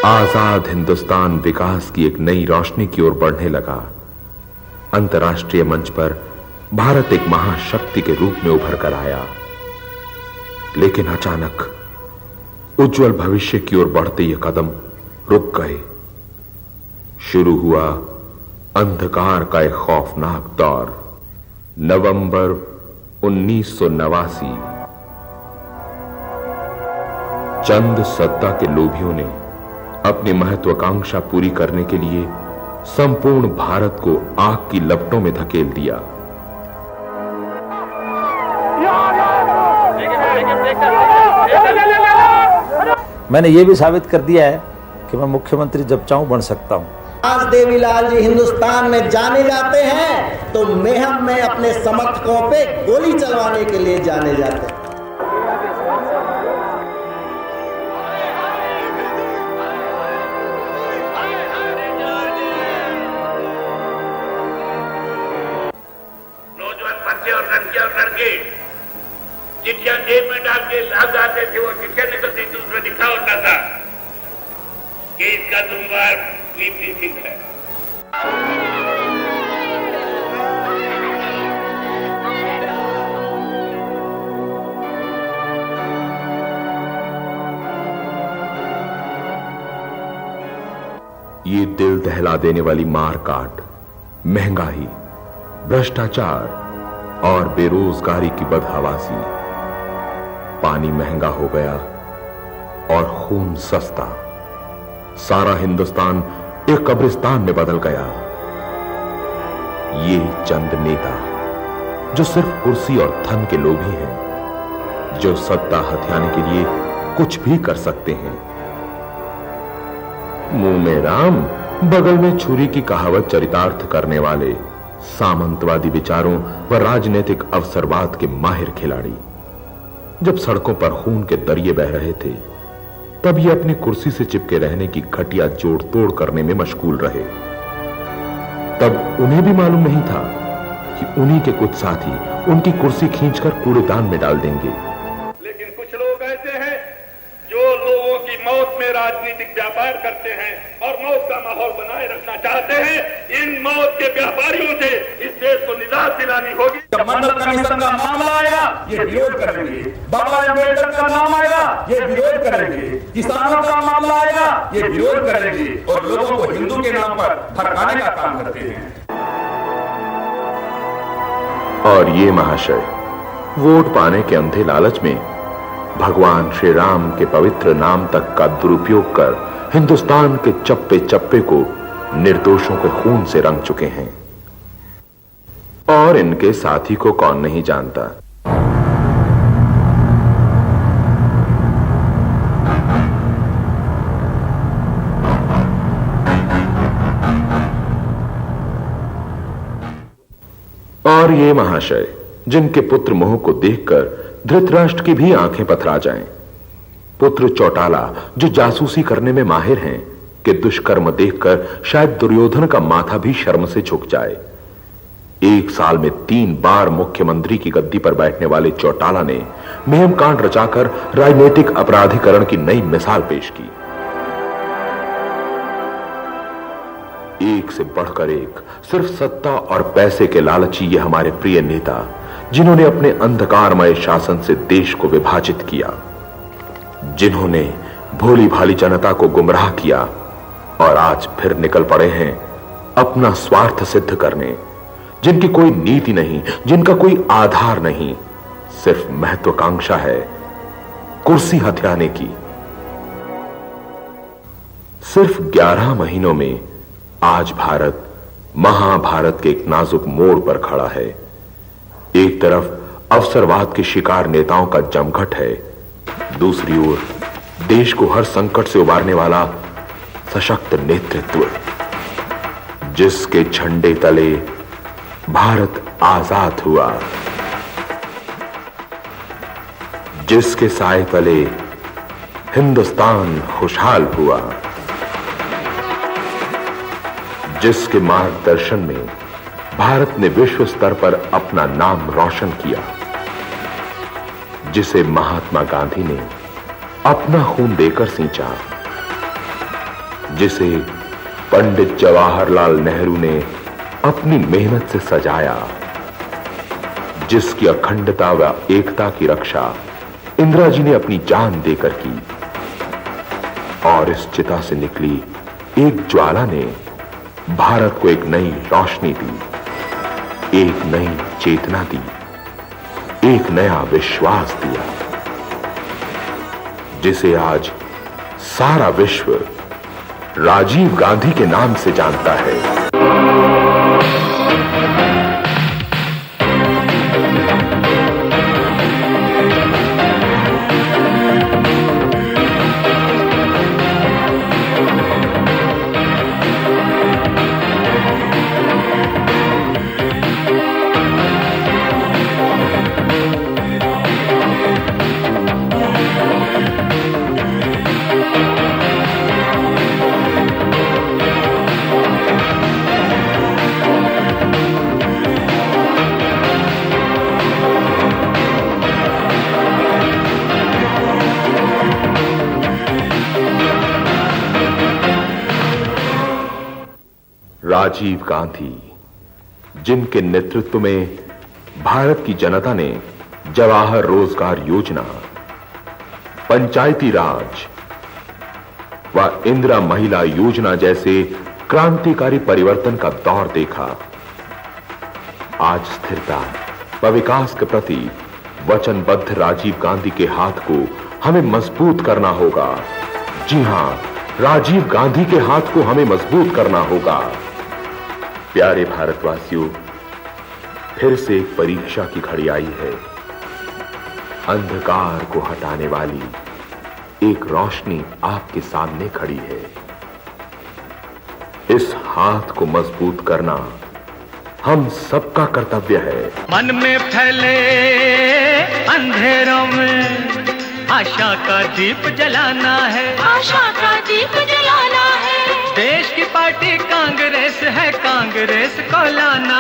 आजाद हिंदुस्तान विकास की एक नई रोशनी की ओर बढ़ने लगा। अंतर्राष्ट्रीय मंच पर भारत एक महाशक्ति के रूप में उभर कर आया। लेकिन अचानक उज्जवल भविष्य की ओर बढ़ते ये कदम रुक गए। शुरू हुआ अंधकार का एक खौफनाक दौर। नवंबर 1989। चंद सत्ता के लोभियों ने अपनी महत्वाकांक्षा पूरी करने के लिए संपूर्ण भारत को आग की लपटों में धकेल दिया। मैंने ये भी साबित कर दिया है कि मैं मुख्यमंत्री जब चाहूं बन सकता हूं। आज देवीलाल जी हिंदुस्तान में जाने जाते हैं तो मेहम में अपने समर्थकों पे गोली चलवाने के लिए जाने जाते हैं। नौजवान बच्चे और लड़कियां और लड़के चिट्ठियां जेब में डाल के लाग आते थे, वो चिट्ठियां निकलती थी, उसमें लिखा होता था कि इसका जुम्मेवार वीपी सिंह है। ये दिल दहला देने वाली मार काट, महंगाई, भ्रष्टाचार और बेरोजगारी की बदहवासी। पानी महंगा हो गया और खून सस्ता। सारा हिंदुस्तान एक कब्रिस्तान में बदल गया। ये चंद नेता जो सिर्फ कुर्सी और धन के लोभी हैं, जो सत्ता हथियाने के लिए कुछ भी कर सकते हैं। मुंह में राम बगल में छुरी की कहावत चरितार्थ करने वाले सामंतवादी विचारों व राजनीतिक अवसरवाद के माहिर खिलाड़ी जब सड़कों पर खून के दरिये बह रहे थे, तब ये अपनी कुर्सी से चिपके रहने की घटिया जोड़ तोड़ करने में मशगूल रहे। तब उन्हें भी मालूम नहीं था कि उन्हीं के कुछ साथी उनकी कुर्सी खींचकर कूड़ेदान में डाल देंगे। लेकिन कुछ लोग ऐसे हैं जो लोगों की मौत में राजनीतिक व्यापार करते हैं और मौत का माहौल बनाए रखना चाहते हैं। इन मौत के व्यापारियों से इस देश को निजात दिलानी होगी। जब मंडल कमीशन का मामला आएगा, ये विरोध करेंगे। बाबा अम्बेडकर का नाम आएगा, ये विरोध करेंगे। किसानों का मामला आएगा, ये विरोध करेंगे और लोगों को हिंदू के नाम पर भड़काने का काम करते हैं। और ये महाशय वोट पाने के अंधे लालच में भगवान श्री राम के पवित्र नाम तक का दुरुपयोग कर हिंदुस्तान के चप्पे चप्पे को निर्दोषों के खून से रंग चुके हैं। और इनके साथी को कौन नहीं जानता। और ये महाशय जिनके पुत्र मोह को देखकर धृतराष्ट्र की भी आंखें पथरा जाएं। पुत्र चौटाला जो जासूसी करने में माहिर हैं कि दुष्कर्म देखकर शायद दुर्योधन का माथा भी शर्म से झुक जाए। एक साल में 3 बार मुख्यमंत्री की गद्दी पर बैठने वाले चौटाला ने मेहम कांड रचाकर राजनीतिक अपराधीकरण की नई मिसाल पेश की। एक से बढ़कर एक सिर्फ सत्ता और पैसे के लालची ये हमारे प्रिय नेता, जिन्होंने अपने अंधकारमय शासन से देश को विभाजित किया, जिन्होंने भोली भाली जनता को गुमराह किया और आज फिर निकल पड़े हैं अपना स्वार्थ सिद्ध करने, जिनकी कोई नीति नहीं, जिनका कोई आधार नहीं, सिर्फ महत्वाकांक्षा है कुर्सी हथियाने की। सिर्फ 11 महीनों में आज भारत महाभारत के एक नाजुक मोड़ पर खड़ा है। एक तरफ अवसरवाद के शिकार नेताओं का जमघट है, दूसरी ओर देश को हर संकट से उबारने वाला सशक्त नेतृत्व, जिसके झंडे तले भारत आजाद हुआ, जिसके साए तले हिंदुस्तान खुशहाल हुआ, जिसके मार्गदर्शन में भारत ने विश्व स्तर पर अपना नाम रोशन किया, जिसे महात्मा गांधी ने अपना खून देकर सींचा, जिसे पंडित जवाहरलाल नेहरू ने अपनी मेहनत से सजाया, जिसकी अखंडता व एकता की रक्षा इंदिरा जी ने अपनी जान देकर की, और इस चिता से निकली एक ज्वाला ने भारत को एक नई रोशनी दी, एक नई चेतना दी, एक नया विश्वास दिया, जिसे आज सारा विश्व राजीव गांधी के नाम से जानता है। राजीव गांधी, जिनके नेतृत्व में भारत की जनता ने जवाहर रोजगार योजना, पंचायती राज व इंदिरा महिला योजना जैसे क्रांतिकारी परिवर्तन का दौर देखा, आज स्थिरता व विकास के प्रति वचनबद्ध राजीव गांधी के हाथ को हमें मजबूत करना होगा। जी हां, राजीव गांधी के हाथ को हमें मजबूत करना होगा। प्यारे भारतवासियों, फिर से एक परीक्षा की घड़ी आई है। अंधकार को हटाने वाली एक रोशनी आपके सामने खड़ी है। इस हाथ को मजबूत करना हम सबका कर्तव्य है। मन में फैले अंधेरों में आशा का दीप जलाना है, आशा का दीप जलाना है। देश की पार्टी कांग्रेस है, कांग्रेस को लाना